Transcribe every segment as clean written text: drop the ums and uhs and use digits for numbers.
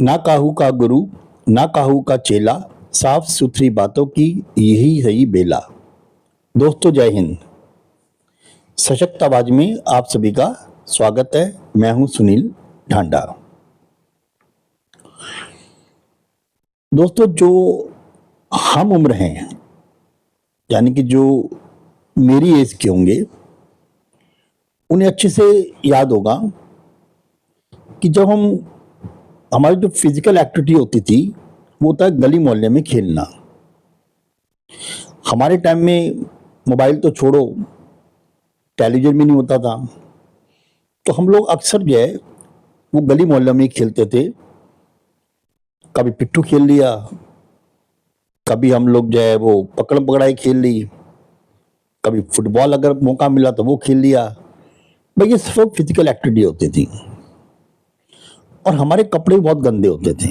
ना काहू का गुरु, ना काहू का चेला, साफ सुथरी बातों की यही सही बेला। दोस्तों जय हिंद। सशक्त आवाज में आप सभी का स्वागत है। मैं हूं सुनील ढांडा। दोस्तों जो हम उम्र हैं, यानी कि जो मेरी एज के होंगे, उन्हें अच्छे से याद होगा कि जब हमारी जो फिजिकल एक्टिविटी होती थी वो होता है गली मोहल्ले में खेलना। हमारे टाइम में मोबाइल तो छोड़ो, टेलीविजन भी नहीं होता था, तो हम लोग अक्सर जो है वो गली मोहल्ले में ही खेलते थे। कभी पिट्ठू खेल लिया, कभी हम लोग जो है वो पकड़म पकड़ाई खेल ली, कभी फुटबॉल अगर मौका मिला तो वो खेल लिया। भाई ये सब फिजिकल एक्टिविटी होती थी और हमारे कपड़े बहुत गंदे होते थे।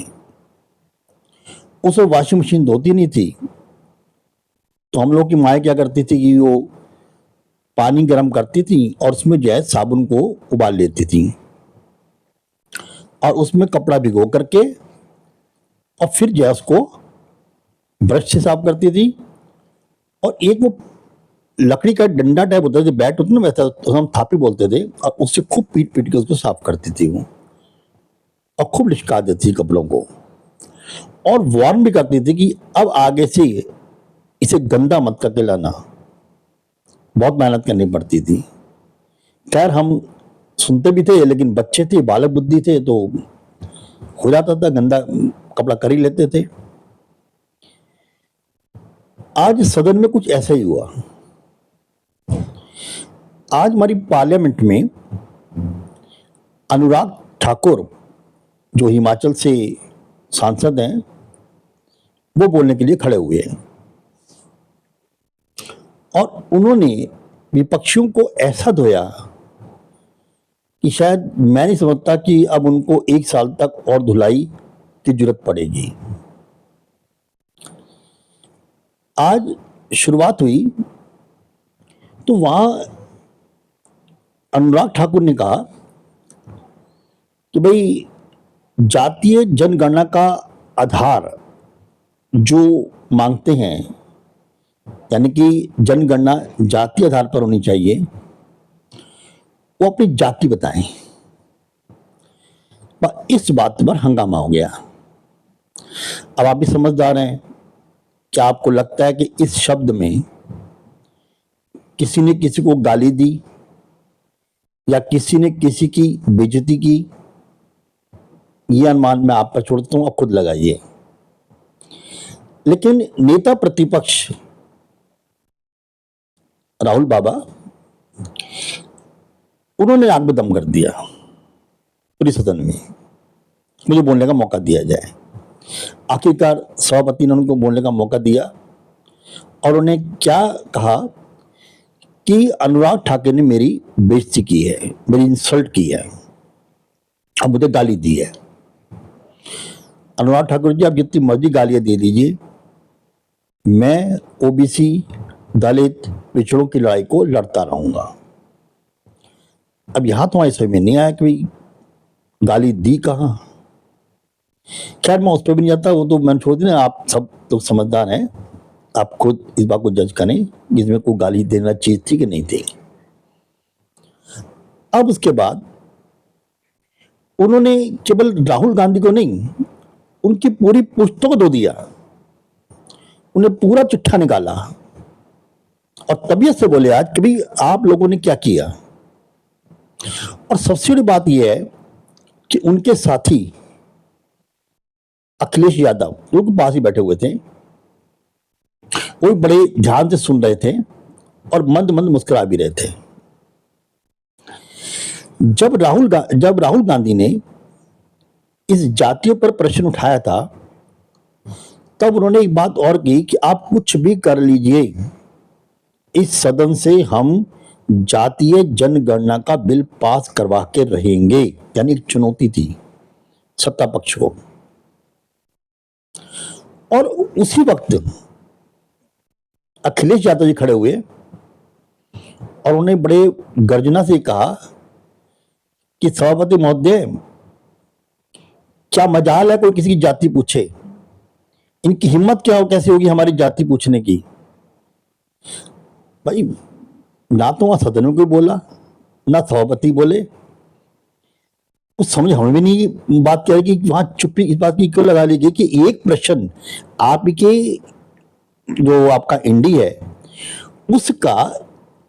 उस वक्त वॉशिंग मशीन धोती नहीं थी, तो हम लोग की माएँ क्या करती थी कि वो पानी गर्म करती थी और उसमें जो है साबुन को उबाल लेती थी और उसमें कपड़ा भिगो करके और फिर जो है उसको ब्रश से साफ करती थी। और एक वो लकड़ी का डंडा टाइप होता था, जो बैट होता ना, वैसा तो हम थापी बोलते थे, और उससे खूब पीट पीट के उसको साफ करती थी वो, और खूब लिशका देती थी कपड़ों को, और वार्न भी करती थी कि अब आगे से इसे गंदा मत करके लाना। बहुत मेहनत करनी पड़ती थी। खैर हम सुनते भी थे, लेकिन बच्चे थे, बालक बुद्धि थे, तो हो जाता था, गंदा कपड़ा कर ही लेते थे। आज सदन में कुछ ऐसा ही हुआ। आज हमारी पार्लियामेंट में अनुराग ठाकुर, जो हिमाचल से सांसद हैं, वो बोलने के लिए खड़े हुए हैं और उन्होंने विपक्षियों को ऐसा धोया कि शायद मैं नहीं समझता कि अब उनको 1 साल तक और धुलाई की जरूरत पड़ेगी। आज शुरुआत हुई तो वहां अनुराग ठाकुर ने कहा कि भाई जातीय जनगणना का आधार जो मांगते हैं, यानी कि जनगणना जाति आधार पर होनी चाहिए, वो अपनी जाति बताएं। पर इस बात पर हंगामा हो गया। अब आप भी समझदार हैं, क्या आपको लगता है कि इस शब्द में किसी ने किसी को गाली दी या किसी ने किसी की बेइज्जती की? ये अनुमान मैं आप पर छोड़ता हूं, आप खुद लगाइए। लेकिन नेता प्रतिपक्ष राहुल बाबा, उन्होंने आग में दम कर दिया पूरी सदन में, मुझे बोलने का मौका दिया जाए। आखिरकार सभापति ने उनको बोलने का मौका दिया और उन्हें क्या कहा कि अनुराग ठाकुर ने मेरी बेइज्जती की है, मेरी इंसल्ट की है, अब मुझे गाली दी है। अनुराग ठाकुर जी, आप जितनी मर्जी गालियां दे दीजिए, मैं ओबीसी, दलित, पिछड़ों की लड़ाई को लड़ता रहूंगा। अब यहां तो ऐसे में नहीं आया कि भाई गाली दी कहां। खैर मैं उस पर भी नहीं जाता, वो तो मैंने छोड़ दिया। आप सब तो समझदार हैं, आप खुद इस बात को जज करें इसमें कोई गाली देना चीज थी कि नहीं थी। अब उसके बाद उन्होंने केवल राहुल गांधी को नहीं, उनकी पूरी पुस्तक को धो दिया, उन्हें पूरा चिट्ठा निकाला और तबीयत से बोले आज कि भाई आप लोगों ने क्या किया। और सबसे बड़ी बात यह है कि उनके साथी अखिलेश यादव, जो कि पास ही बैठे हुए थे, वो बड़े ध्यान से सुन रहे थे और मंद मंद मुस्कुरा भी रहे थे। जब राहुल गांधी ने इस जातियों पर प्रश्न उठाया था, तब उन्होंने एक बात और की कि आप कुछ भी कर लीजिए, इस सदन से हम जातीय जनगणना का बिल पास करवा के रहेंगे। यानी एक चुनौती थी सत्ता पक्ष को। और उसी वक्त अखिलेश यादव जी खड़े हुए और उन्हें बड़े गर्जना से कहा कि सभापति महोदय, क्या मजाल है कोई किसी की जाति पूछे? इनकी हिम्मत क्या हो, कैसे होगी हमारी जाति पूछने की? भाई, ना तो वहां सदन में कोई बोला, ना सभापति बोले। कुछ समझ हमें भी नहीं बात क्या है कि वहां चुप्पी इस बात की क्यों लगा ली गई कि एक प्रश्न आपके जो आपका इंडी है उसका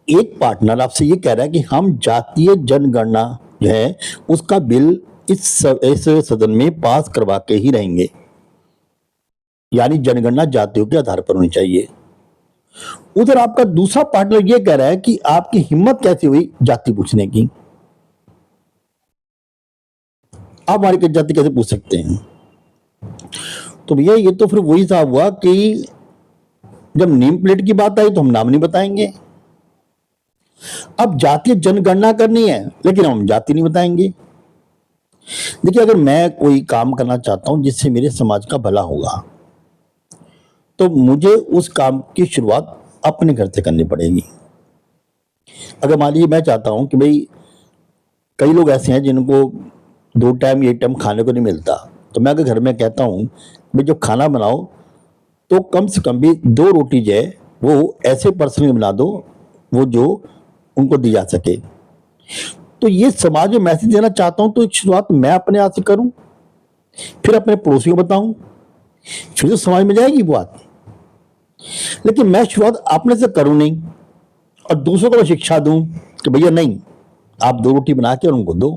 एक पार्टनर आपसे ये कह रहा है कि हम जातीय जनगणना जो है उसका बिल इस सदन में पास करवा के ही रहेंगे, यानी जनगणना जातियों के आधार पर होनी चाहिए। उधर आपका दूसरा पार्टनर ये कह रहा है कि आपकी हिम्मत कैसे हुई जाति पूछने की? आप हमारी जाति कैसे पूछ सकते हैं? तो भैया ये तो फिर वही साहब हुआ कि जब नेम प्लेट की बात आई तो हम नाम नहीं बताएंगे। अब जातीय जनगणना करनी है लेकिन हम जाति नहीं बताएंगे। देखिए, अगर मैं कोई काम करना चाहता हूं जिससे मेरे समाज का भला होगा तो मुझे उस काम की शुरुआत अपने घर से करनी पड़ेगी। अगर मान लीजिए मैं चाहता हूं कि भाई कई लोग ऐसे हैं जिनको 2 टाइम एक टाइम खाने को नहीं मिलता, तो मैं अगर घर में कहता हूं भाई जो खाना बनाओ तो कम से कम भी 2 रोटी जो है वो ऐसे पर्सन बना दो वो जो उनको दी जा सके। तो ये समाज में मैसेज देना चाहता हूं तो शुरुआत मैं अपने आप से करूं, फिर अपने पड़ोसियों को बताऊं, फिर तो समाज में जाएगी बात। लेकिन मैं शुरुआत अपने से करूं नहीं और दूसरों को मैं शिक्षा दूं कि भैया नहीं, आप 2 रोटी बना के और उनको दो,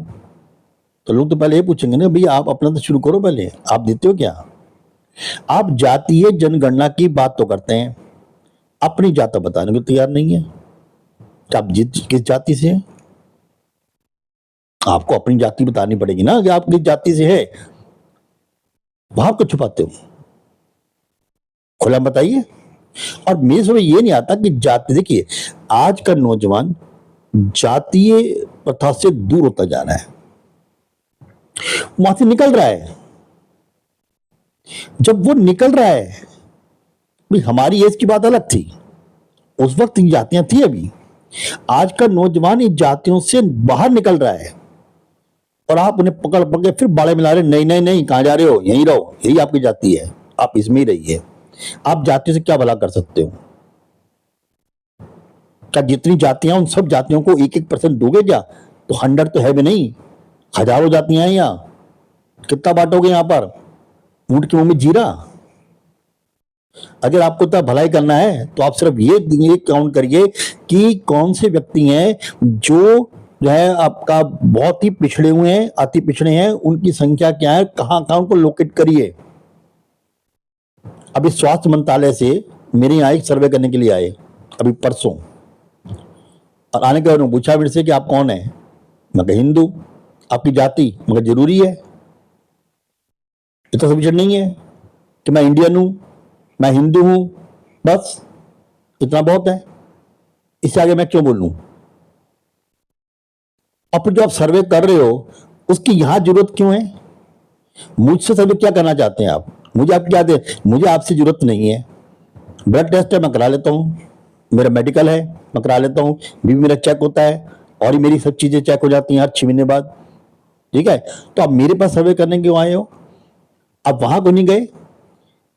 तो लोग तो पहले ये पूछेंगे ना भैया आप अपना तो शुरू करो, पहले आप देते हो क्या? आप जातीय जनगणना की बात तो करते हैं, अपनी जात बताने को तैयार नहीं है कि आप किस जाति से हैं। आपको अपनी जाति बतानी पड़ेगी ना कि आप किस जाति से है, वहां को छुपाते हो, खुला बताइए। और मेरे समझ ये नहीं आता कि जाति, देखिए आज का नौजवान जातीय प्रथा से दूर होता जा रहा है, वहां से निकल रहा है। जब वो निकल रहा है, भाई हमारी एज की बात अलग थी, उस वक्त जातियां थी, अभी आज का नौजवान इन जातियों से बाहर निकल रहा है और आप उन्हें पकड़ पकड़ के फिर बाड़े मिला रहे, नहीं नहीं नहीं कहां जा रहे हो, यहीं रहो, यही आपकी जाति है, आप इसमें ही रहिए। आप जाति से क्या भला कर सकते हो? क्या जितनी जातियां उन सब जातियों को 1-1% दोगे क्या? तो 100 तो है भी नहीं, हजारों जातियां हैं यहाँ, कितना बांटोगे यहाँ पर? ऊंट के मुंह में जीरा। अगर आपको इतना भलाई करना है तो आप सिर्फ ये काउंट करिए कि कौन से व्यक्ति हैं जो है आपका बहुत ही पिछड़े हुए हैं, अति पिछड़े हैं, उनकी संख्या क्या है, कहां कहां उनको लोकेट करिए। अभी स्वास्थ्य मंत्रालय से मेरे यहाँ एक सर्वे करने के लिए आए अभी परसों, और आने के बाद पूछा मेरे से कि आप कौन है? मैं कहा हिंदू। आपकी जाति? मगर जरूरी है? इतना सफिशिएंट नहीं है कि मैं इंडियन हूं, मैं हिंदू हूं, बस इतना बहुत है, इससे आगे मैं क्यों बोलूं? और फिर जो आप सर्वे कर रहे हो उसकी यहां जरूरत क्यों है? मुझसे सर्वे क्या करना चाहते हैं आप? मुझे आप क्या दे? मुझे आपसे जरूरत नहीं है। ब्लड टेस्ट है मैं करा लेता हूं, मेरा मेडिकल है मैं करा लेता हूं, बीपी मेरा चेक होता है और ही मेरी सब चीजें चेक हो जाती हैं हर 6 महीने बाद, ठीक है? तो आप मेरे पास सर्वे करने क्यों आए हो? आप वहां क्यों नहीं गए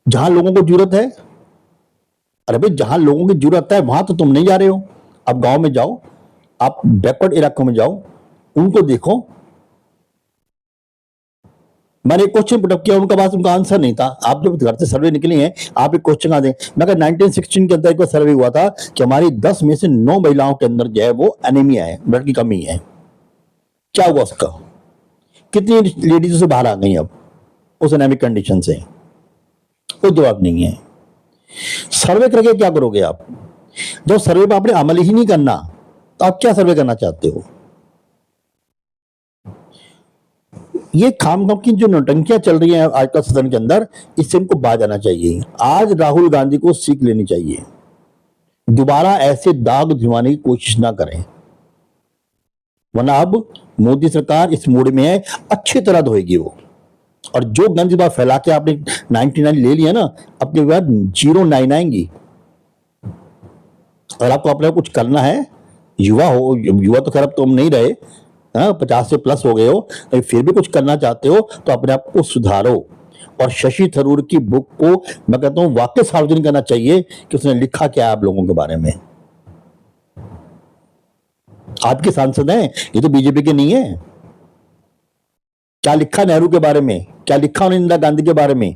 जहां लोगों को जरूरत है? अरे भाई जहां लोगों की जरूरत है वहां तो तुम नहीं जा रहे हो। आप गांव में जाओ, आप बैकवर्ड इलाकों में जाओ, उनको देखो। मैंने एक क्वेश्चन पुटअप किया, उनका पास उनका आंसर नहीं था। आप जब घर से सर्वे निकली हैं, आप एक क्वेश्चन आ दें। मैं कहा 1916 के अंदर एक सर्वे हुआ था कि हमारी 10 में से 9 महिलाओं के अंदर जो है वो एनीमिया है, ब्लड की कमी है। क्या हुआ उसका? कितनी लेडीज से बाहर आ गई अब उस एनेमिक कंडीशन से? कोई जवाब नहीं है। सर्वे करके क्या करोगे आप? जब सर्वे पर आपने अमल ही नहीं करना तो आप क्या सर्वे करना चाहते हो? ये खाम की जो नौटंकियां चल रही हैं आज का सदन के अंदर, इससे इनको बाज आना चाहिए। आज राहुल गांधी को सीख लेनी चाहिए, दोबारा ऐसे दाग धुलवाने की कोशिश ना करें, वरना अब मोदी सरकार इस मूड में है, अच्छी तरह धोएगी वो। और जो गंज बात फैला के आपने 99 ले लिया ना, अपने बाद 09 आएंगी। अगर आपको अपने कुछ करना है, युवा हो, युवा तो खैर अब तो हम नहीं रहे, हाँ, 50 से प्लस हो गए हो, लेकिन फिर भी कुछ करना चाहते हो तो अपने आप को सुधारो। और शशि थरूर की बुक को मैं कहता हूं वाकई सार्वजनिक करना चाहिए कि उसने लिखा क्या है आप लोगों के बारे में। आपके सांसद हैं, ये तो बीजेपी के नहीं है। क्या लिखा नेहरू के बारे में, क्या लिखा उन्होंने इंदिरा गांधी के बारे में?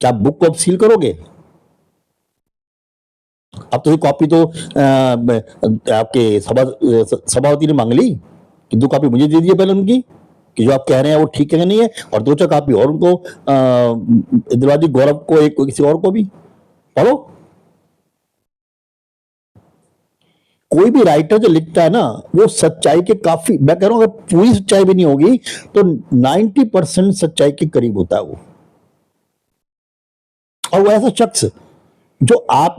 क्या बुक को आप सील करोगे? अब तो ये कॉपी तो आपके सभापति ने मांग ली कि 2 कॉपी मुझे दे दिए पहले उनकी, कि जो आप कह रहे हैं वो ठीक है नहीं है, और 2-4 कॉपी और उनको दिलवादी गौरव को, एक किसी और को भी। पढ़ो। कोई भी राइटर जो लिखता है ना, वो सच्चाई के काफी, मैं कह रहा हूं अगर पूरी सच्चाई भी नहीं होगी तो 90% सच्चाई के करीब होता है वो। और वो ऐसा शख्स जो आप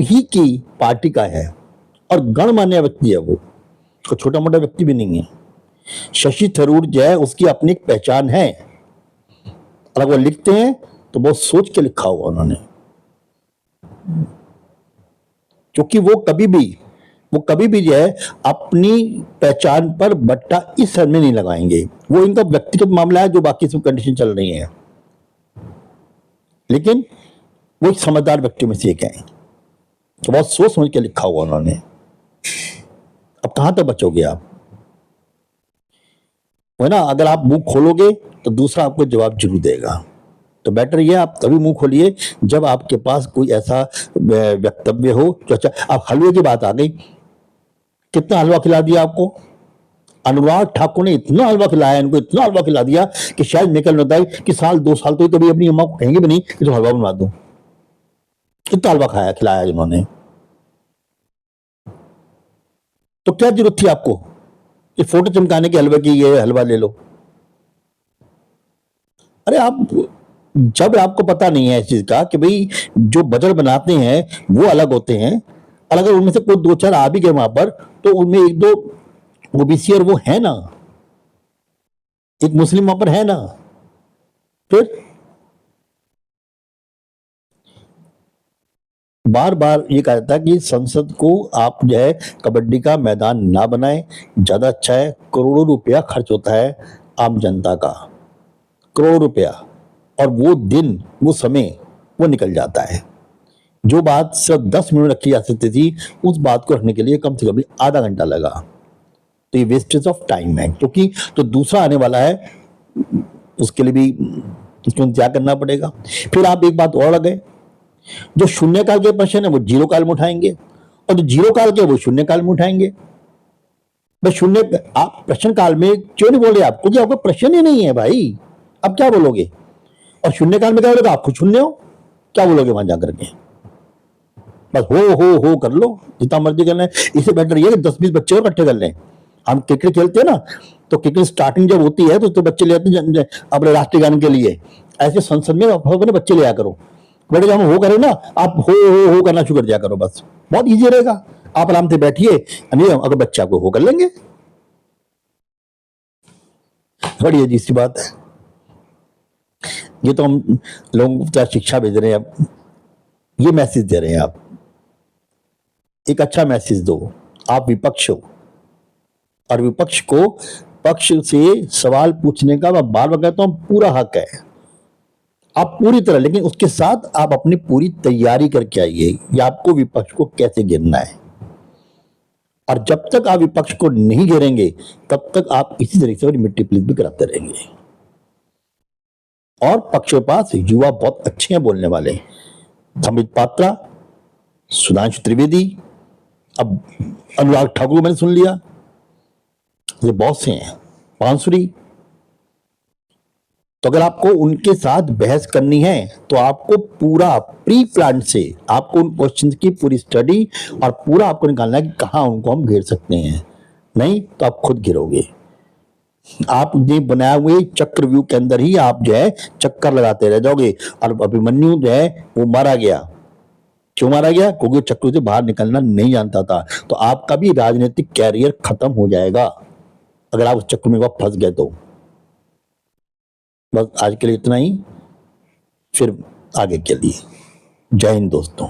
ही की पार्टी का है और गणमान्य व्यक्ति है, वो कोई छोटा मोटा व्यक्ति भी नहीं है। शशि थरूर जो है उसकी अपनी एक पहचान है, और अगर वो लिखते हैं तो बहुत सोच के लिखा हुआ उन्होंने, क्योंकि वो कभी भी जो है अपनी पहचान पर बट्टा इस हद में नहीं लगाएंगे। वो इनका व्यक्तिगत मामला है जो बाकी सब कंडीशन चल रही है, लेकिन वो एक समझदार व्यक्ति में से एक है, तो बहुत सोच समझ के लिखा हुआ उन्होंने। अब कहां तक बचोगे आप? वो है ना, अगर आप मुंह खोलोगे तो दूसरा आपको जवाब जरूर देगा। तो बेटर ये आप तभी मुंह खोलिए जब आपके पास कोई ऐसा वक्तव्य हो जो अच्छा। अब हलवे की बात आ गई, कितना हलवा खिला दिया आपको अनुराग ठाकुर ने, इतना हलवा खिलाया इनको, इतना हलवा खिला दिया कि शायद निकल होता है कि 1-2 साल तो कभी अपनी अम्मा को कहेंगे भी नहीं कि तुम हलवा बनवा दो। कितना हलवा खिलाया जिन्होंने। तो क्या जरूरत थी आपको ये फोटो चमकाने के हलवे की, ये हलवा ले लो? अरे आप, जब आपको पता नहीं है इस चीज का कि भाई जो बजट बनाते हैं वो अलग होते हैं, और अगर उनमें से कोई 2-4 आ भी गए वहां पर, तो उनमें 1-2 ओबीसी और वो है ना, एक मुस्लिम वहां पर है ना, फिर बार बार ये कहा जाता है कि संसद को आप जो है कबड्डी का मैदान ना बनाएं, ज्यादा अच्छा है। करोड़ों रुपया खर्च होता है आम जनता का, करोड़ों रुपया, और वो दिन, वो समय, वो निकल जाता है। जो बात सिर्फ 10 मिनट रखी जा सकती थी, उस बात को रखने के लिए कम से कम आधा घंटा लगा। तो ये वेस्टेज ऑफ टाइम है, क्योंकि तो दूसरा आने वाला है, उसके लिए भी उसको इंतजार करना पड़ेगा। फिर आप एक बात और लगे, जो शून्यकाल के प्रश्न है वो जीरो काल में उठाएंगे, और जो जीरो काल के वो शून्य काल में उठाएंगे। भाई शून्य, आप प्रश्न काल में क्यों नहीं बोले? आप, क्योंकि आपको प्रश्न ही नहीं है भाई, अब क्या बोलोगे? और शून्य काल में क्या बोलोगे? आप खुद शून्य हो, क्या बोलोगे वहां जाकर के? बस हो कर लो, जितना मर्जी करना है। इससे बेटर ये 10-20 बच्चे और इकट्ठे कर लें। हम क्रिकेट खेलते हैं ना, तो क्रिकेट स्टार्टिंग जब होती है तो बच्चे ले आते हैं अपने राष्ट्रीय गान के लिए। ऐसे संसद में अपने बच्चे ले आया करो, बेटे जब हम हो करें ना, आप हो करना शुरू कर दिया करो, बस बहुत इजी रहेगा। आप आराम से बैठिए, अगर बच्चा को हो कर लेंगे, बड़ी अजीब सी बात है। ये तो हम लोगों को क्या शिक्षा भेज रहे हैं, अब ये मैसेज दे रहे हैं आप, एक अच्छा मैसेज दो। आप विपक्ष हो, और विपक्ष को पक्ष से सवाल पूछने का मैं बार बार कहता हूं पूरा हक है, आप पूरी तरह, लेकिन उसके साथ आप अपनी पूरी तैयारी करके आइए कि आपको विपक्ष को कैसे घेरना है। और जब तक आप विपक्ष को नहीं घेरेंगे तब तक आप इसी तरीके से मिट्टी प्लीज भी कराते रहेंगे। और पक्ष के पास युवा बहुत अच्छे हैं बोलने वाले, संबित पात्रा, सुधांशु त्रिवेदी, अब अनुराग ठाकुर मैंने सुन लिया, ये बहुत से हैं, बांसुरी। तो अगर आपको उनके साथ बहस करनी है तो आपको पूरा प्री प्लान से आपको उन क्वेश्चन की पूरी स्टडी और पूरा आपको निकालना है कि कहां उनको हम घेर सकते हैं, नहीं तो आप खुद गिरोगे। आप ये बनाए हुए चक्रव्यूह के अंदर ही आप जो है चक्कर लगाते रह जाओगे। और अभिमन्यु जो है वो मारा गया, क्यों मारा गया? क्योंकि चक्र से बाहर निकलना नहीं जानता था। तो आपका भी राजनीतिक कैरियर खत्म हो जाएगा अगर आप उस चक्र में फंस गए तो। बस आज के लिए इतना ही, फिर आगे के लिए। जय हिंद दोस्तों।